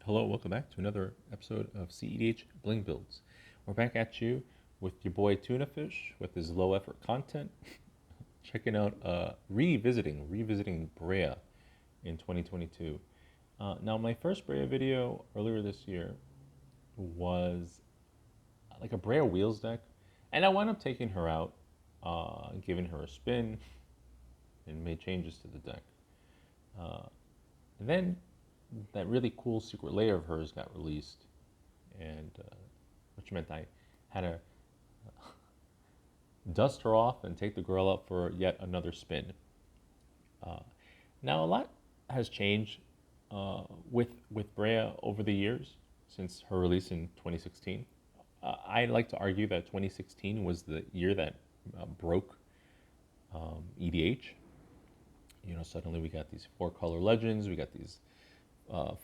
Hello, welcome back to another episode of CEDH Bling Builds. We're back at you with your boy Tuna Fish with his low effort content, checking out revisiting Breya in 2022. Now, my first Breya video earlier this year was like a Breya Wheels deck, and I wound up taking her out, giving her a spin, and made changes to the deck. And then that really cool secret layer of hers got released, and which meant I had to dust her off and take the girl up for yet another spin. Uh, Now a lot has changed with Breya over the years since her release in 2016. I like to argue that 2016 was the year that broke EDH. Suddenly we got these four-color legends, we got these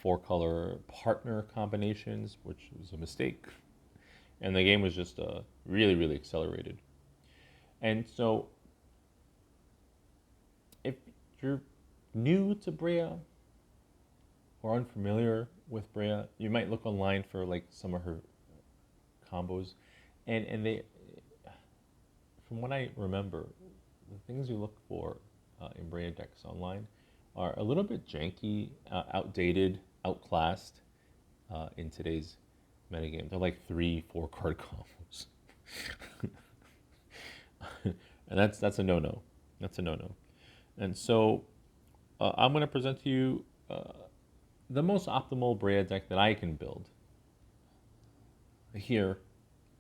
four-color partner combinations, which was a mistake, and the game was just really, really accelerated. And so, if you're new to Breya or unfamiliar with Breya, you might look online for like some of her combos, and they, from what I remember, the things you look for in Breya decks online are a little bit janky, outdated, outclassed in today's metagame. They're like 3, 4 card combos, and that's a no-no. That's a no-no. And so I'm going to present to you the most optimal Breya deck that I can build here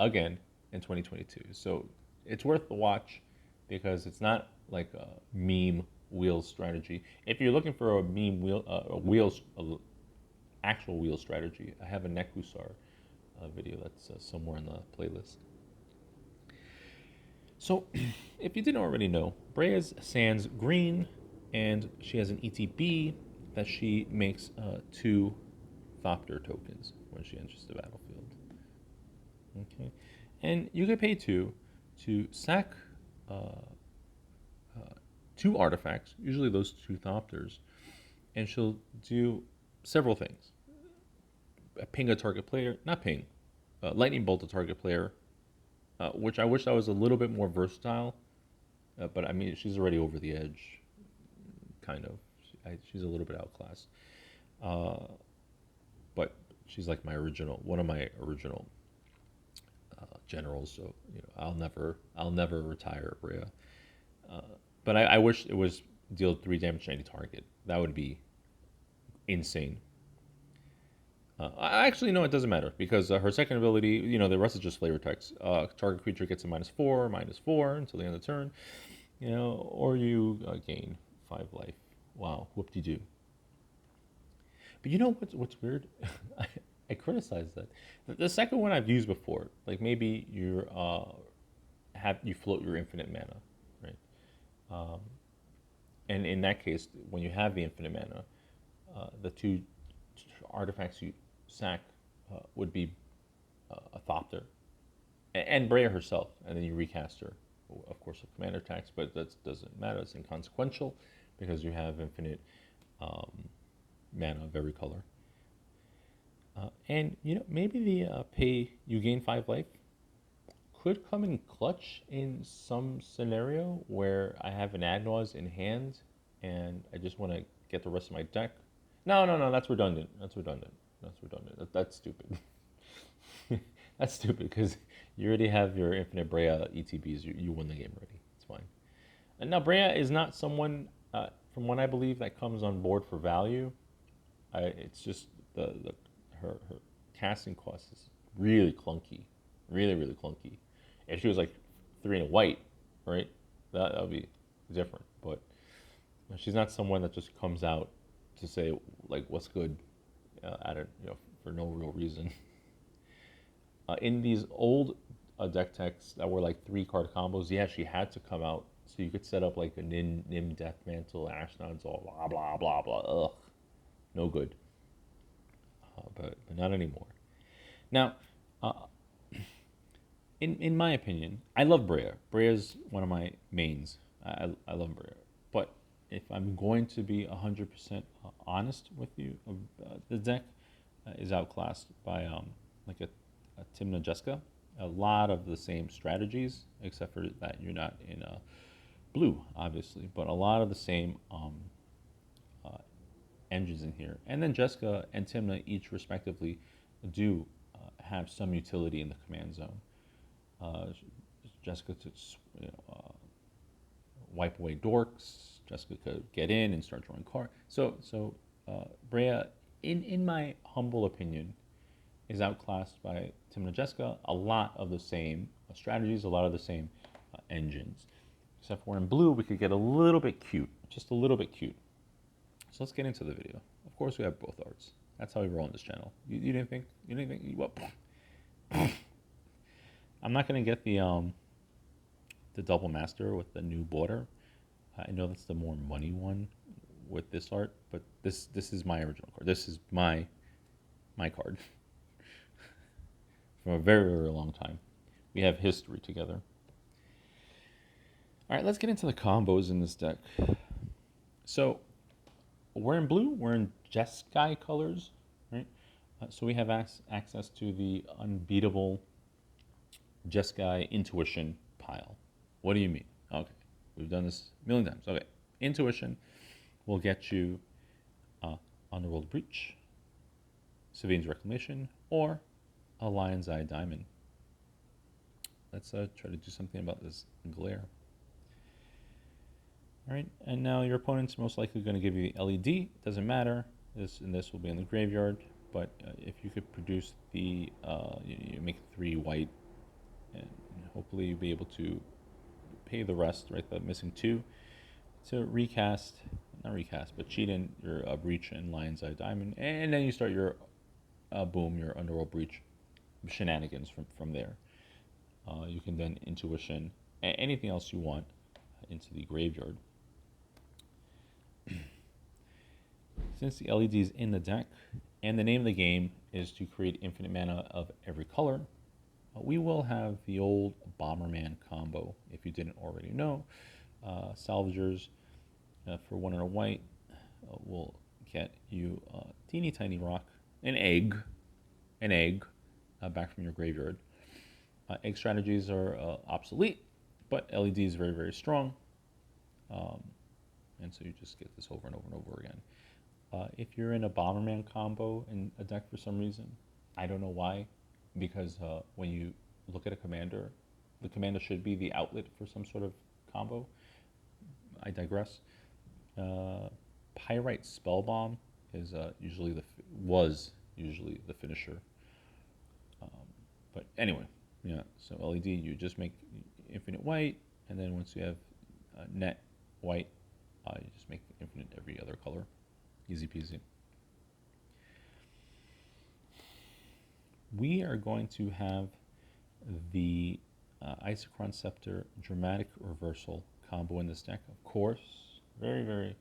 again in 2022. So it's worth the watch because it's not like a meme wheel strategy. If you're looking for a meme actual wheel strategy, I have a Nekusar video that's somewhere in the playlist. So, if you didn't already know, Breya's Sans green, and she has an ETB that she makes 2 Thopter tokens when she enters the battlefield. Okay, and you get paid to sack 2 artifacts, usually those 2 Thopters, and she'll do several things. Ping a target player, not ping, lightning bolt a target player, which I wish I was a little bit more versatile, but I mean, she's already over the edge, kind of. She's a little bit outclassed, but she's like one of my original generals. So I'll never retire Breya. But I wish it was deal 3 damage to any target. That would be insane. Actually, no, it doesn't matter because her second ability, the rest is just flavor text. Target creature gets a -4 until the end of the turn, or you gain 5 life. Wow, whoop-de-doo. But you know what's weird? I criticized that. The second one I've used before, like maybe you float your infinite mana, right? And in that case, when you have the infinite mana, the 2 artifacts you sack would be a Thopter and Breya herself, and then you recast her, of course, with commander attacks, but that doesn't matter. It's inconsequential because you have infinite mana of every color. And maybe the pay you gain 5 life could come in clutch in some scenario where I have an Adnaz in hand and I just want to get the rest of my deck. No, that's redundant. That's stupid. That's stupid because you already have your infinite Breya ETBs. You win the game already. It's fine. And now Breya is not someone, from what I believe, that comes on board for value. It's just her casting cost is really clunky, really, really clunky. If she was like 3 and a white, right, that would be different. But she's not someone that just comes out to say like what's good, for no real reason. In these old deck techs that were like 3 card combos, yeah, she had to come out so you could set up like a Nim Death Mantle, Ashnod's, all blah blah blah blah. Ugh, no good. But not anymore. Now, in my opinion, I love Breya. Breya's one of my mains. I love Breya. But if I'm going to be 100% honest with you, the deck, is outclassed by like a Timna Jessica. A lot of the same strategies, except for that you're not in blue, obviously, but a lot of the same uh, engines in here. And then Jessica and Timna each respectively do have some utility in the command zone. Uh, Jessica to wipe away dorks. Jessica could get in and start drawing cards. So Breya, in my humble opinion, is outclassed by Timna Jessica. A lot of the same strategies, a lot of the same engines. Except for in blue, we could get a little bit cute, just a little bit cute. So let's get into the video. Of course, we have both arts. That's how we roll on this channel. You didn't think? You didn't think? What? I'm not gonna get the double master with the new border. I know that's the more money one with this art, but this is my original card. This is my card from a very, very long time. We have history together. All right, let's get into the combos in this deck. So we're in blue. We're in Jeskai colors, right? So we have access to the unbeatable Jeskai Intuition pile. What do you mean? Okay, we've done this a million times. Okay, Intuition will get you Underworld Breach, Savine's Reclamation, or a Lion's Eye Diamond. Let's try to do something about this glare. All right, and now your opponent's most likely going to give you the LED. Doesn't matter. This will be in the graveyard. But if you could produce the, you make 3 white, and hopefully you'll be able to pay the rest, right? The missing 2 to recast, not recast, but cheat in your Breach and Lion's Eye Diamond, and then you start your boom, your Underworld Breach shenanigans from there. You can then Intuition anything else you want into the graveyard. Since the LED is in the deck, and the name of the game is to create infinite mana of every color, we will have the old Bomberman combo, if you didn't already know. Salvagers for 1 and a white will get you a teeny tiny rock, an egg back from your graveyard. Egg strategies are obsolete, but LED is very, very strong. And so you just get this over and over and over again. If you're in a Bomberman combo in a deck for some reason, I don't know why, because when you look at a commander, the commander should be the outlet for some sort of combo. I digress. Pyrite Spellbomb is was usually the finisher. But anyway, yeah. So LED, you just make infinite white, and then once you have net white, you just make infinite every other color. Easy peasy. We are going to have the Isochron Scepter Dramatic Reversal combo in this deck. Of course, very, very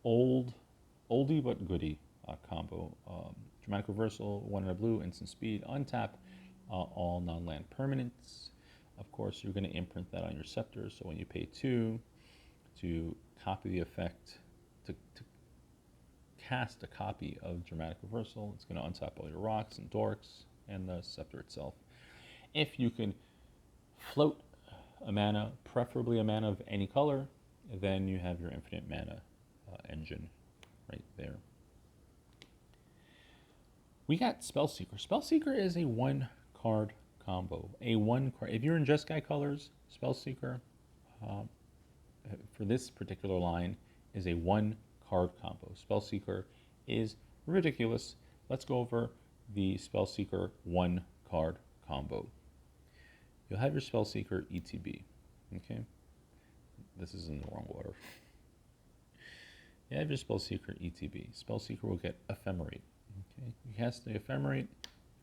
oldie but goodie combo. Dramatic Reversal, 1 and a blue, instant speed, untap all non-land permanents. Of course, you're going to imprint that on your Scepter, so when you pay 2 to copy the effect, to cast a copy of Dramatic Reversal, it's going to untap all your rocks and dorks and the Scepter itself. If you can float a mana, preferably a mana of any color, then you have your infinite mana engine right there. We got Spellseeker. Spellseeker is a 1-card combo. A 1-card. If you're in Jeskai colors, Spellseeker for this particular line is a 1-card combo. Spellseeker is ridiculous. Let's go over the Spellseeker 1-card combo. You'll have your Spellseeker ETB. Okay, this is in the wrong order. You have your Spellseeker ETB. Spellseeker will get Ephemerate. Okay, you cast the Ephemerate.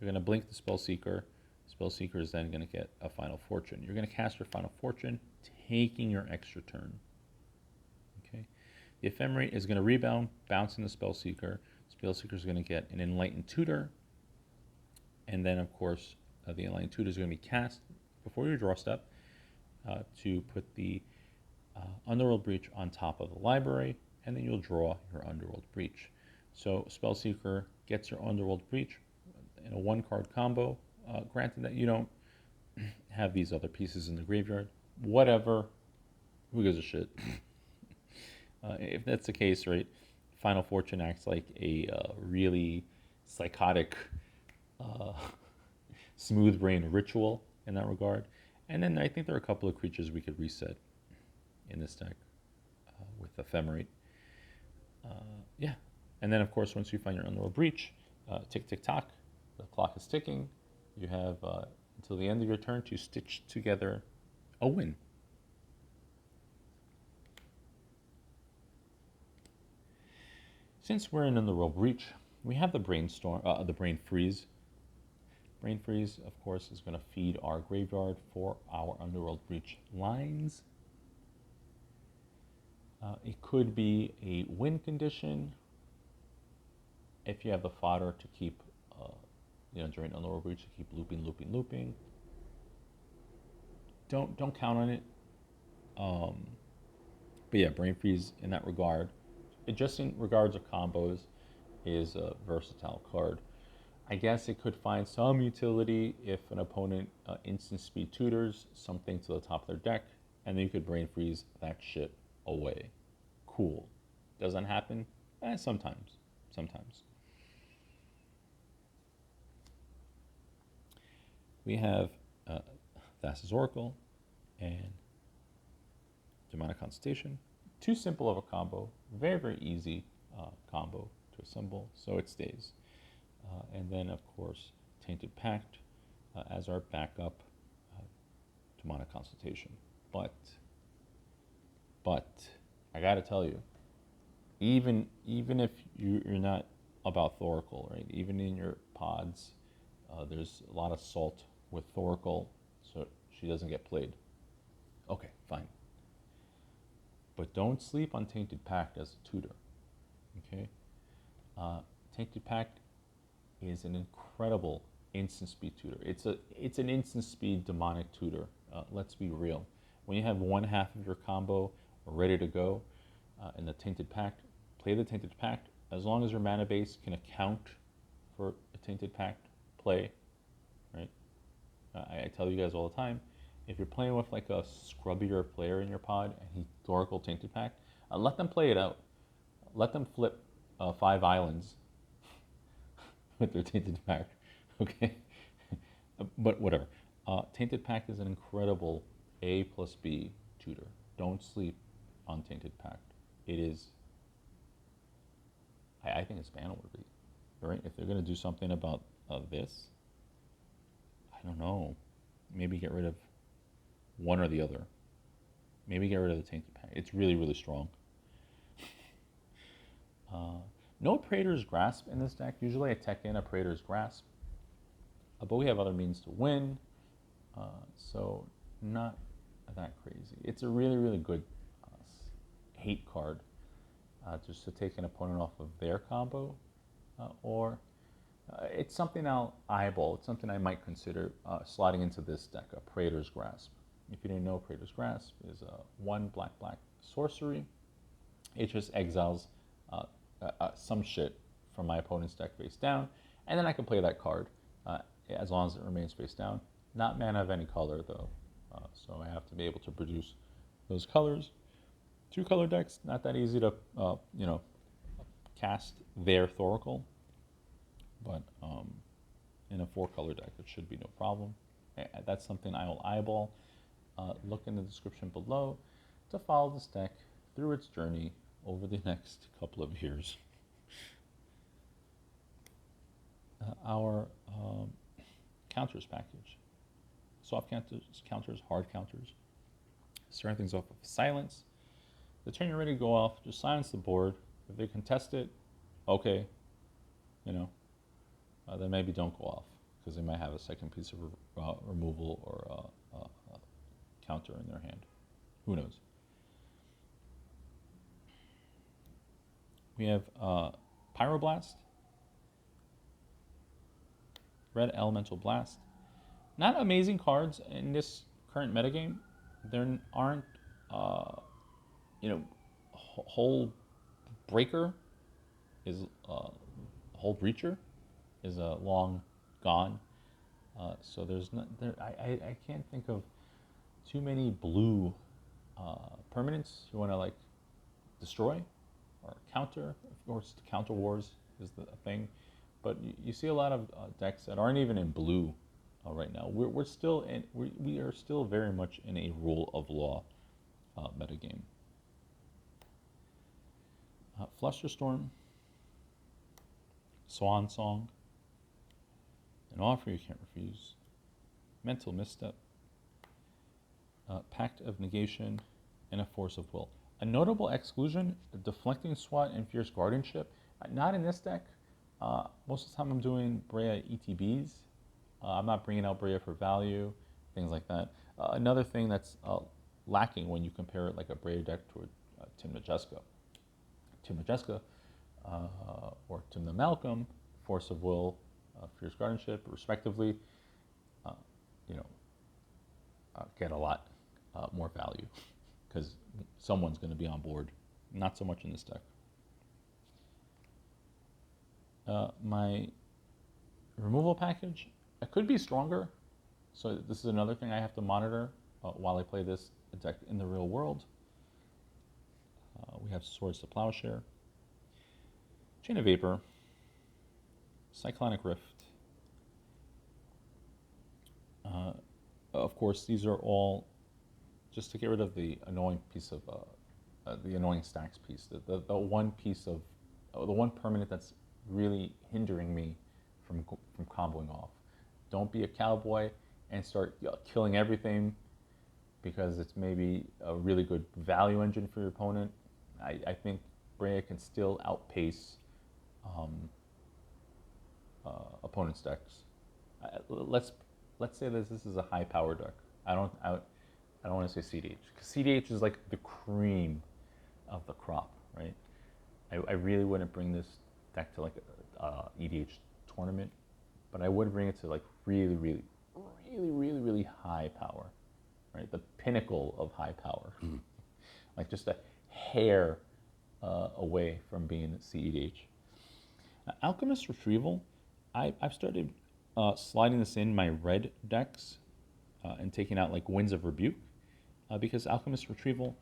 You're going to blink the Spellseeker. Spellseeker is then going to get a Final Fortune. You're going to cast your Final Fortune, taking your extra turn. Okay, the Ephemerate is going to rebound, bouncing the Spellseeker. Spellseeker is going to get an Enlightened Tutor, and then of course the Enlightened Tutor is going to be cast before your draw step to put the Underworld Breach on top of the library, and then you'll draw your Underworld Breach. So Spellseeker gets your Underworld Breach in a 1-card combo. Granted that you don't have these other pieces in the graveyard. Whatever. Who gives a shit? If that's the case, right? Final Fortune acts like a really psychotic, uh, smooth brain ritual in that regard. And then I think there are a couple of creatures we could reset in this deck with Ephemerate. Yeah. And then, of course, once you find your Underworld Breach, tick, tick, tock, the clock is ticking. You have until the end of your turn to stitch together a win. Since we're in Underworld Breach, we have the the Brain Freeze. Brain Freeze, of course, is going to feed our graveyard for our Underworld Breach lines. It could be a win condition if you have the fodder to keep, during Underworld Breach, to keep looping. Don't count on it. But yeah, Brain Freeze in that regard, just in regards of combos, is a versatile card. I guess it could find some utility if an opponent instant speed tutors something to the top of their deck, and then you could Brain Freeze that shit away. Cool. Doesn't happen? Sometimes. We have Thassa's Oracle and Demonic Consultation. Too simple of a combo. Very, very easy combo to assemble, so it stays. And then, of course, Tainted Pact as our backup Demonic Consultation. But, I gotta tell you, even if you're not about Thoracle, right? Even in your pods, there's a lot of salt with Thoracle, so she doesn't get played. Okay, fine. But don't sleep on Tainted Pact as a tutor, okay? Tainted Pact is an incredible instant speed tutor. It's an instant speed demonic tutor. Let's be real. When you have one half of your combo ready to go in the Tainted Pact, play the Tainted Pact. As long as your mana base can account for a Tainted Pact play, right? I tell you guys all the time, if you're playing with like a scrubbier player in your pod and he Thoracle Tainted Pact, let them play it out. Let them flip 5 islands with their Tainted Pact, okay? But whatever. Tainted Pact is an incredible A plus B tutor. Don't sleep on Tainted Pact. It is, I think it's ban worthy, right? If they're going to do something about this, I don't know. Maybe get rid of one or the other. Maybe get rid of the Tainted Pact. It's really, really strong. No Praetor's Grasp in this deck. Usually I tech in a Praetor's Grasp, but we have other means to win, so not that crazy. It's a really, really good hate card, just to take an opponent off of their combo, or it's something I'll eyeball. It's something I might consider slotting into this deck, a Praetor's Grasp. If you didn't know, Praetor's Grasp is a 1 black sorcery. It just exiles some shit from my opponent's deck face down, and then I can play that card as long as it remains face down. Not mana of any color though, so I have to be able to produce those colors. 2-color decks, not that easy to cast their Thoracle, but in a 4-color deck it should be no problem. That's something I will eyeball. Look in the description below to follow this deck through its journey over the next couple of years. Our counters package. Soft counters, hard counters. Starting things off with silence. The turn you're ready to go off, just silence the board. If they contest it, okay, then maybe don't go off, because they might have a second piece of removal or counter in their hand. Who knows? We have Pyroblast, Red Elemental Blast. Not amazing cards in this current metagame. There aren't, Whole Breaker is Whole Breacher is long gone. So there's not there. I can't think of too many blue permanents you want to like destroy or counter. Of course, counter wars is the thing, but you see a lot of decks that aren't even in blue right now. We're still in we are still very much in a rule of law metagame. Flusterstorm, Swan Song, an offer you can't refuse, Mental Misstep, Pact of Negation, and a Force of Will. A notable exclusion, Deflecting Swat and Fierce Guardianship. Not in this deck. Most of the time I'm doing Breya ETBs. I'm not bringing out Breya for value, things like that. Another thing that's lacking when you compare it like a Breya deck to a Tim Majeska. Tim Majeska or Tim the Malcolm, Force of Will, Fierce Guardianship, respectively, you know, get a lot more value because someone's going to be on board. Not so much in this deck. My removal package, I could be stronger, so this is another thing I have to monitor while I play this deck in the real world. We have Swords to Plowshare, Chain of Vapor, Cyclonic Rift. Of course, these are all just to get rid of the annoying piece of the annoying stacks piece, the one piece of the one permanent that's really hindering me from comboing off. Don't be a cowboy and start killing everything because it's maybe a really good value engine for your opponent. I think Breya can still outpace opponent's decks. Let's say that this is a high power deck. I don't want to say CDH because CDH is like the cream of the crop, right? I really wouldn't bring this deck to like a EDH tournament, but I would bring it to like really high power, right? The pinnacle of high power, like just a hair away from being CEDH. Alchemist Retrieval, I've started sliding this in my red decks and taking out like Winds of Rebuke because Alchemist Retrieval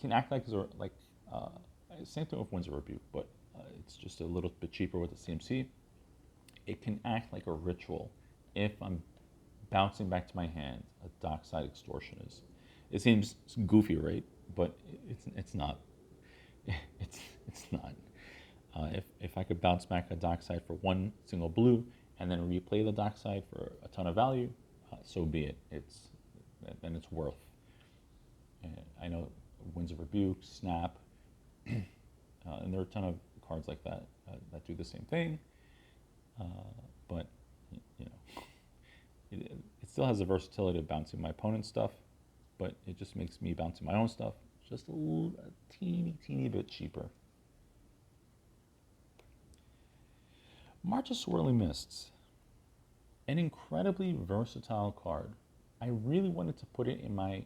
can act like same thing with Winds of Rebuke, but it's just a little bit cheaper with the CMC. It can act like a ritual if I'm bouncing back to my hand. A Dockside Extortion is. It seems goofy, right? But it's not. It's not. If I could bounce back a Dockside for one single blue and then replay the Dockside for a ton of value, so be it. Then it's worth. I know Winds of Rebuke, Snap, and there are a ton of cards like that that do the same thing. But you know, it still has the versatility of bouncing my opponent's stuff, but it just makes me bouncing my own stuff just a teeny bit cheaper. March of Swirling Mists, an incredibly versatile card. I really wanted to put it in my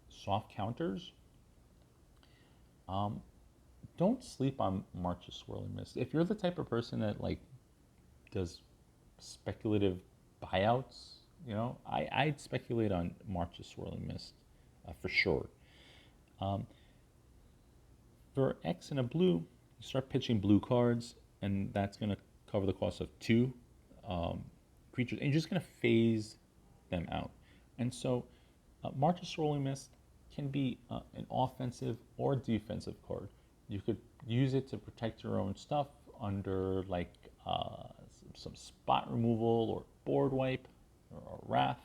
soft counters. Don't sleep on March of Swirling Mist. If you're the type of person that like does speculative buyouts, you know, I'd speculate on March of Swirling Mist for sure. For X and a blue, you start pitching blue cards, and that's going to cover the cost of two creatures, and you're just going to phase them out. And so, March of Swirling Mist can be an offensive or defensive card. You could use it to protect your own stuff under like some spot removal or board wipe or wrath,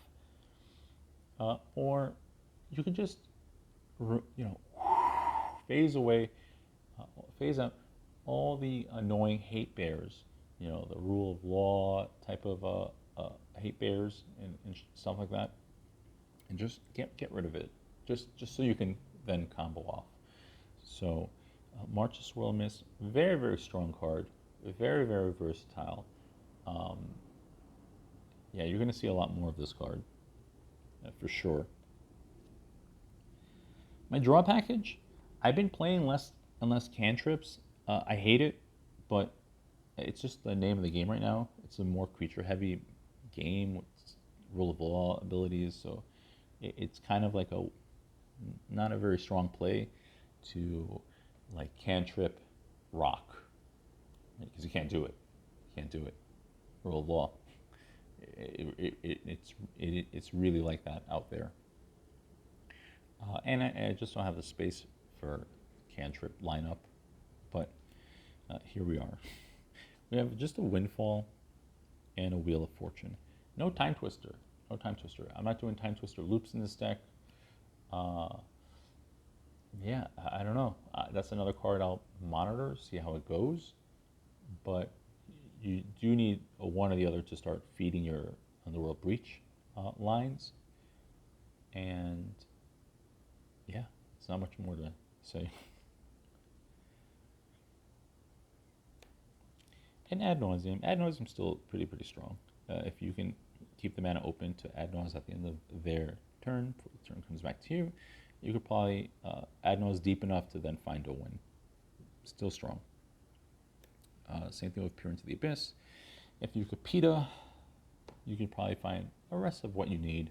or you could just phase out all the annoying hate bears, the rule of law type of hate bears and stuff like that, and just get rid of it, just so you can then combo off. So March of Swirling Mist, very, very strong card, very, very versatile. Yeah, you're going to see a lot more of this card, for sure. My draw package, I've been playing less and less cantrips. I hate it, but It's just the name of the game right now. It's a more creature-heavy game with rule of law abilities, so it's kind of like a not a very strong play to like cantrip rock because you can't do it. You can't do it. Rule of law. It's really like that out there. And I just don't have the space for cantrip lineup, but here we are. We have just a windfall and a wheel of fortune. No time twister. No time twister. I'm not doing time twister loops in this deck. Yeah, I don't know. That's another card I'll monitor, see how it goes. But you do need a one or the other to start feeding your Underworld Breach lines. And yeah, it's not much more to say. And ad nauseum. Ad nauseum still pretty strong. If you can keep the mana open to ad nauseum at the end of their turn, before the turn comes back to you, you could probably ad nauseum deep enough to then find a win. Still strong. Same thing with Peer into the Abyss. If you could PETA, you could probably find the rest of what you need,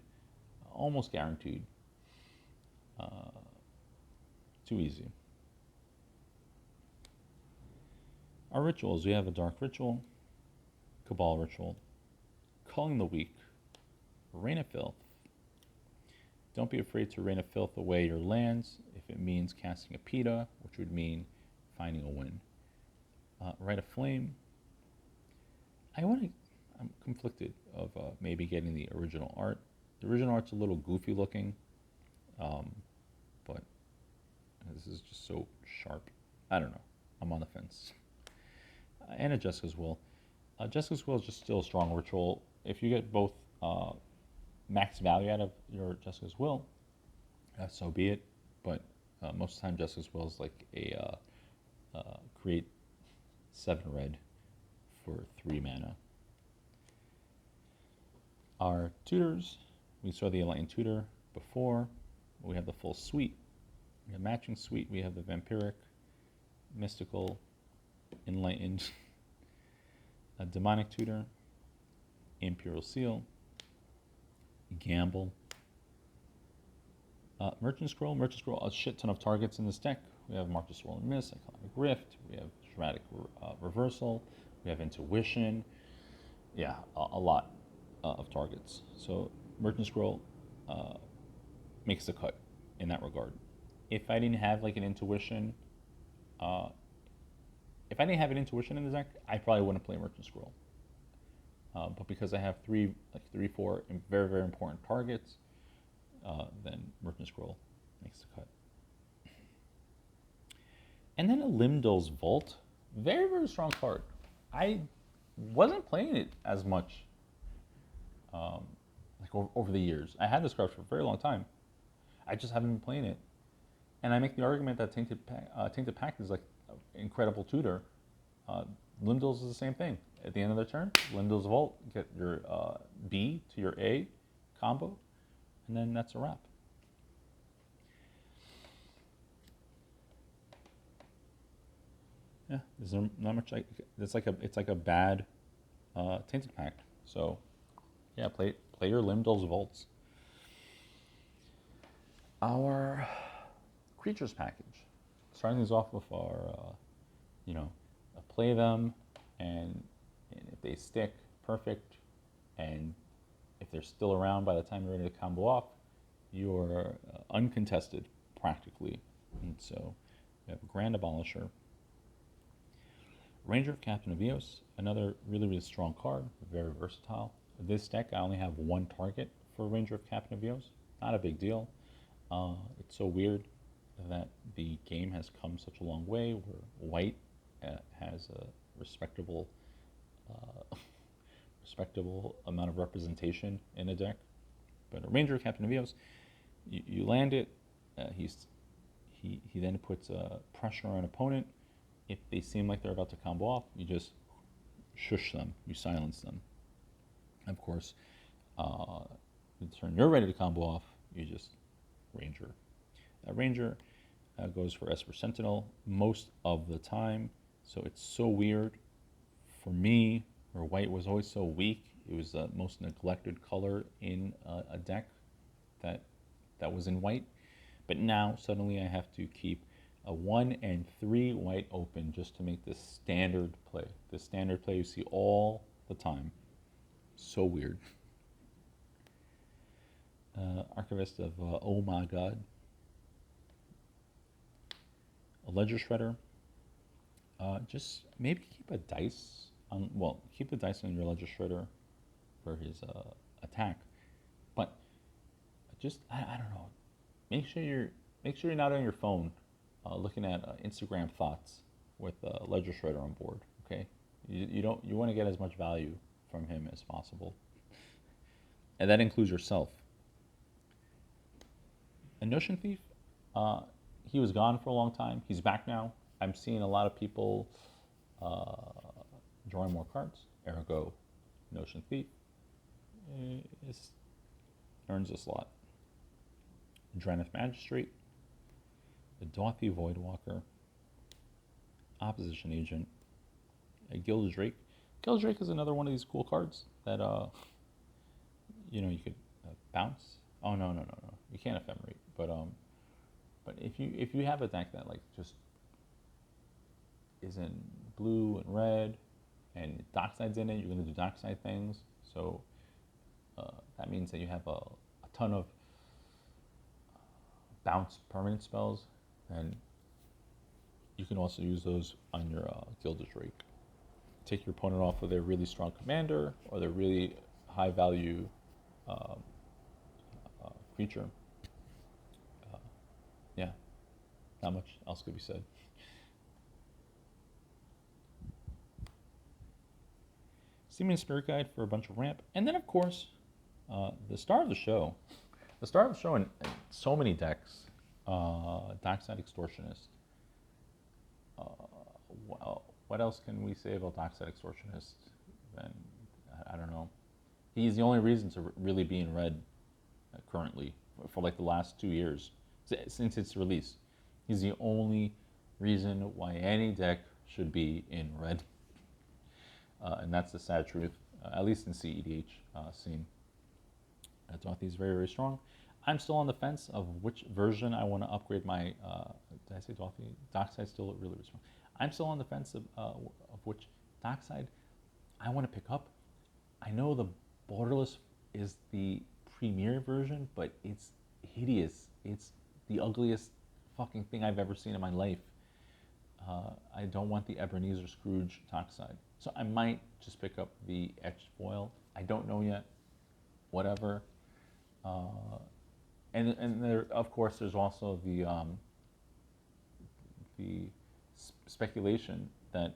almost guaranteed. Too easy. Our rituals, we have a Dark Ritual, Cabal Ritual, Culling the Weak, Rain of Filth. Don't be afraid to Rain of Filth away your lands if it means casting a PETA, which would mean finding a win. Rite of Flame. I'm conflicted of maybe getting the original art. The original art's a little goofy looking, but this is just so sharp. I don't know. I'm on the fence. And a Jessica's Will. Jessica's Will is just still a strong ritual. If you get both max value out of your Jessica's Will, so be it. But most of the time, Jessica's Will is like a create 7 red for 3 mana. Our tutors, we saw the Enlightened Tutor before. We have the full suite. We have matching suite. We have the Vampiric, Mystical, Enlightened, a Demonic Tutor, Imperial Seal, Gamble, Merchant Scroll. Merchant Scroll, a shit ton of targets in this deck. We have Mark the Swirl and Miss, Iconic Rift, we have Dramatic Reversal, we have Intuition. Yeah, a lot of targets. So Merchant Scroll makes the cut in that regard. If I didn't have like an Intuition, if I didn't have an Intuition in the deck, I probably wouldn't play Merchant Scroll. But because I have 3, 4 very important targets, then Merchant Scroll makes the cut. And then a Limdol's Vault, very strong card. I wasn't playing it as much over the years. I had this card for a very long time. I just haven't been playing it. And I make the argument that Tainted Pact is like an incredible tutor. Limdol's is the same thing. At the end of the turn, Limdol's Vault, get your B to your A combo, and then that's a wrap. Yeah, there's not much. It's like a bad Tainted Pact. So, yeah, play your Limdol's Vaults. Our creatures package. Starting these off with our, play them, and if they stick, perfect. And if they're still around by the time you're ready to combo off, you're uncontested practically. And so, we have Grand Abolisher. Ranger of Captain of Eos, another really strong card, very versatile. This deck, I only have 1 target for Ranger of Captain of Eos. Not a big deal. It's so weird that the game has come such a long way where white has a respectable amount of representation in a deck. But a Ranger of Captain of Eos, you land it, he then puts pressure on an opponent. If they seem like they're about to combo off, you just shush them, you silence them. Of course, the turn you're ready to combo off, you just Ranger. Ranger goes for Esper Sentinel most of the time, so it's so weird For me, where white was always so weak, it was the most neglected color in a deck that was in white. But now suddenly I have to keep a 1 and 3 white open just to make this standard play. The standard play you see all the time. So weird. Archivist of Oh My God. A Ledger Shredder. Just maybe keep a dice on, well, keep the dice on your Ledger Shredder for his attack. But just, I don't know. Make sure you're not on your phone looking at Instagram thoughts with Ledger Shredder on board. Okay, you want to get as much value from him as possible, and that includes yourself. A Notion Thief, he was gone for a long time. He's back now. I'm seeing a lot of people drawing more cards. Ergo, Notion Thief earns a slot. Draneth Magistrate, the Dauthi Voidwalker, Opposition Agent, a Gilded Drake. Gilded Drake is another one of these cool cards that you could bounce. Oh no, you can't ephemerate. But if you have a deck that like just is in blue and red, and Dockside's in it, you're gonna do Dockside things. So that means that you have a ton of bounce permanent spells, and you can also use those on your Gilded Drake. Take your opponent off with their really strong commander or their really high value creature. Yeah, not much else could be said. Seeming Spirit Guide for a bunch of ramp, and then of course the star of the show. The star of the show in so many decks, Dockside Extortionist. Well, what else can we say about Dockside Extortionist? Then I don't know. He's the only reason to really be in red currently for like the last 2 years since its release. He's the only reason why any deck should be in red, and that's the sad truth. At least in CEDH scene. Dauthi is very, very strong. I'm still on the fence of which version I want to upgrade my. Did I say Dauthi? Dockside's still really, really strong. I'm still on the fence of which Dockside I want to pick up. I know the Borderless is the premier version, but it's hideous. It's the ugliest fucking thing I've ever seen in my life. I don't want the Ebenezer Scrooge Dockside. So I might just pick up the etched foil. I don't know yet. Whatever. And there, of course, there's also the speculation that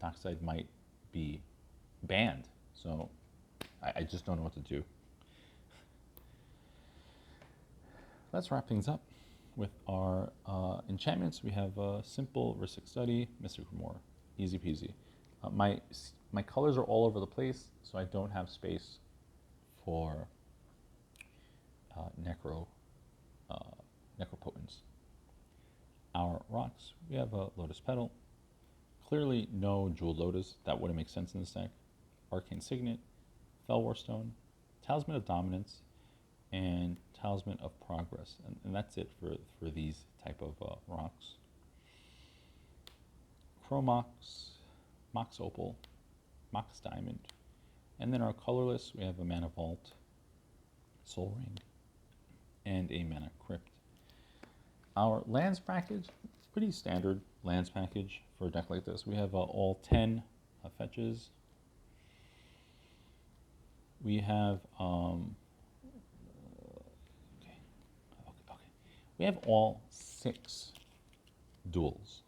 Dockside might be banned. So I just don't know what to do. Let's wrap things up with our enchantments. We have Simple, Ristic Study, Mystic Grimoire, easy peasy. My colors are all over the place, so I don't have space for Necropotence. Our rocks, we have a Lotus Petal. Clearly no Jeweled Lotus, that wouldn't make sense in this deck. Arcane Signet, Felwar Stone, Talisman of Dominance, and Talisman of Progress. And that's it for these type of rocks. Chromox, Mox Opal, Mox Diamond. And then our colorless, we have a Mana Vault, Soul Ring, and a Mana Crypt. Our lands package, pretty standard lands package for a deck like this. We have all 10 fetches. We have we have all 6 duels,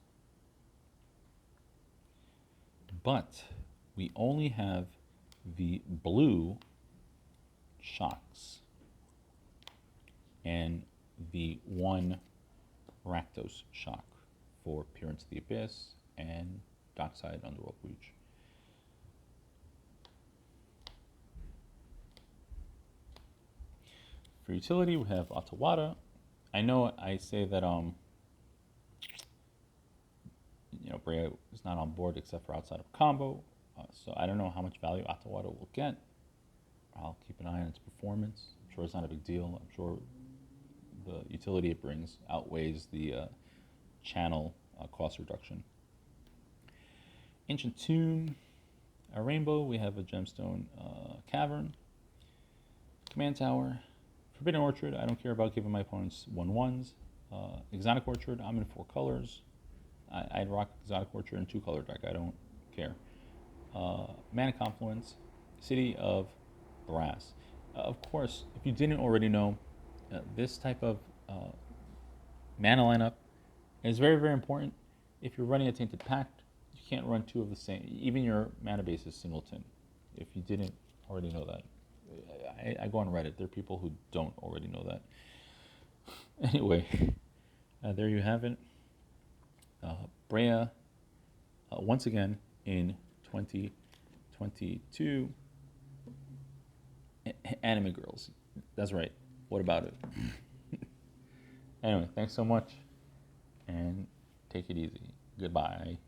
but we only have the blue shocks and the 1 Rakdos shock for Peer into the Abyss and Dockside Underworld Breach. For utility, we have Atawada. I know I say that Breya is not on board except for outside of combo. So I don't know how much value Atawada will get. I'll keep an eye on its performance. I'm sure it's not a big deal. I'm sure the utility it brings outweighs the channel cost reduction. Ancient Tomb, a Rainbow, we have a Gemstone Cavern. Command Tower, Forbidden Orchard, I don't care about giving my opponents 1/1s. Exotic Orchard, I'm in 4 colors. I'd rock Exotic Orchard in 2-color deck, I don't care. Mana Confluence, City of Brass. Of course, if you didn't already know, this type of mana lineup is very, very important. If you're running a Tainted Pact, you can't run 2 of the same. Even your mana base is singleton. If you didn't already know that, I go on Reddit. There are people who don't already know that. Anyway, there you have it. Breya, once again in 2022. Anime girls. That's right. What about it? Anyway, thanks so much, and take it easy. Goodbye.